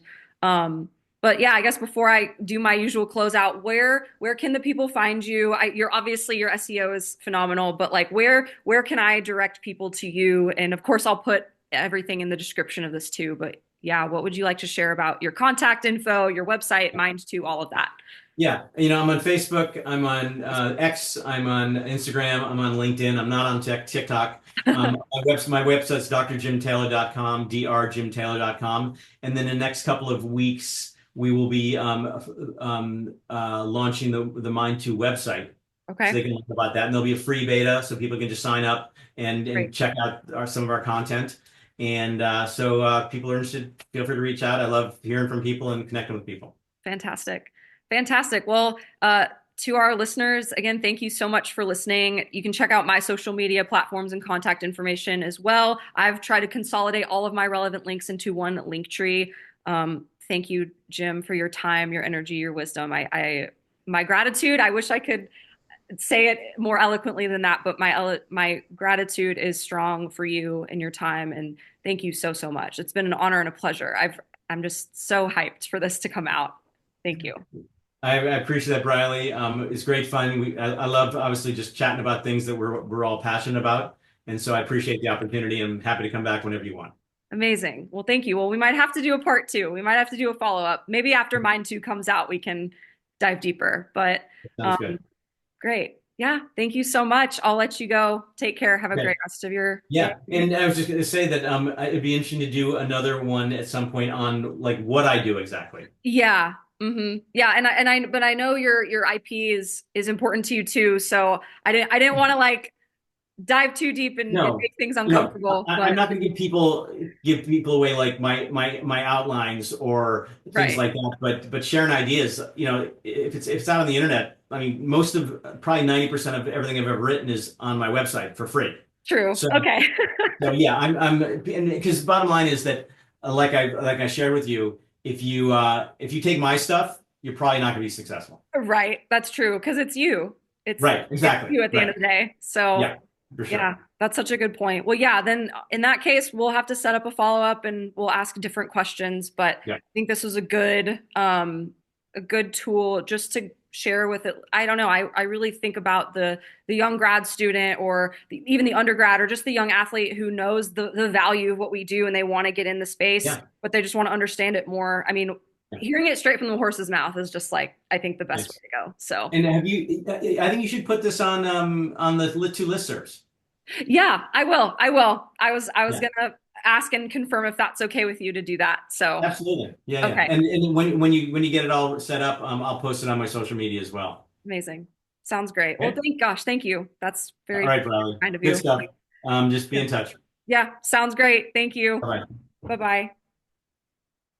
But yeah, I guess before I do my usual closeout, where can the people find you? You're obviously your SEO is phenomenal, but like where can I direct people to you? And of course, I'll put everything in the description of this too. But yeah, what would you like to share about your contact info, your website, Mindto, all of that? Yeah, I'm on Facebook, I'm on X, I'm on Instagram, I'm on LinkedIn, I'm not on TikTok. My website's drjimtaylor.com, drjimtaylor.com. And then in the next couple of weeks, we will be launching the Mind2 website. So Okay, they can learn about that. And there'll be a free beta so people can just sign up and great. check out some of our content. And people are interested, feel free to reach out. I love hearing from people and connecting with people. Fantastic. Fantastic. Well, to our listeners, again, thank you so much for listening. You can check out my social media platforms and contact information as well. I've tried to consolidate all of my relevant links into one link tree. Thank you, Jim, for your time, your energy, your wisdom. My gratitude. I wish I could say it more eloquently than that, but my gratitude is strong for you and your time, and thank you so so much. It's been an honor and a pleasure. I'm just so hyped for this to come out. Thank you. I appreciate that, Briley. It's great fun. I love obviously just chatting about things that we're all passionate about, and so I appreciate the opportunity. I'm happy to come back whenever you want. Amazing. Well, thank you. Well, we might have to do a part two. We might have to do a follow up. Maybe after mine two comes out, we can dive deeper. But Sounds um, good. great. Yeah. Thank you so much. I'll let you go. Take care. Have a Okay. great rest of your day. Yeah, and I was just going to say that it'd be interesting to do another one at some point on like what I do exactly. Yeah. Yeah. But I know your IP is important to you too. So I didn't want to like dive too deep and No, make things uncomfortable. I'm But not going to give people away like my outlines or things right. like that. But sharing ideas, if it's out on the internet, I mean, most of probably 90% of everything I've ever written is on my website for free. True. So Okay. so yeah, because bottom line is that like I shared with you, if you take my stuff, you're probably not going to be successful. Right. That's true. Because it's you. Right, It's exactly. you at the end Right. of the day. So Yeah, for yeah, sure. that's such a good point. Well, yeah, then in that case, we'll have to set up a follow-up and we'll ask different questions. But I Yeah. think this was a good tool just to share with it. I don't know. I really think about the young grad student or even the undergrad or just the young athlete who knows the value of what we do and they want to get in the space, Yeah. but they just want to understand it more. I mean, hearing it straight from the horse's mouth is just like, I think the best way Nice. to go. So And have you? I think you should put this on the lit two listservs. yeah, I will. I will. I was Yeah, gonna ask and confirm if that's okay with you to do that. So absolutely. Yeah, yeah. okay, And when you get it all set up, I'll post it on my social media as well. amazing. Sounds great. Well, Okay. thank you. That's All very right, Bradley. kind of Good you. stuff. Just be Yeah. in touch. Yeah, sounds great. Thank you. Bye bye. Bye-bye.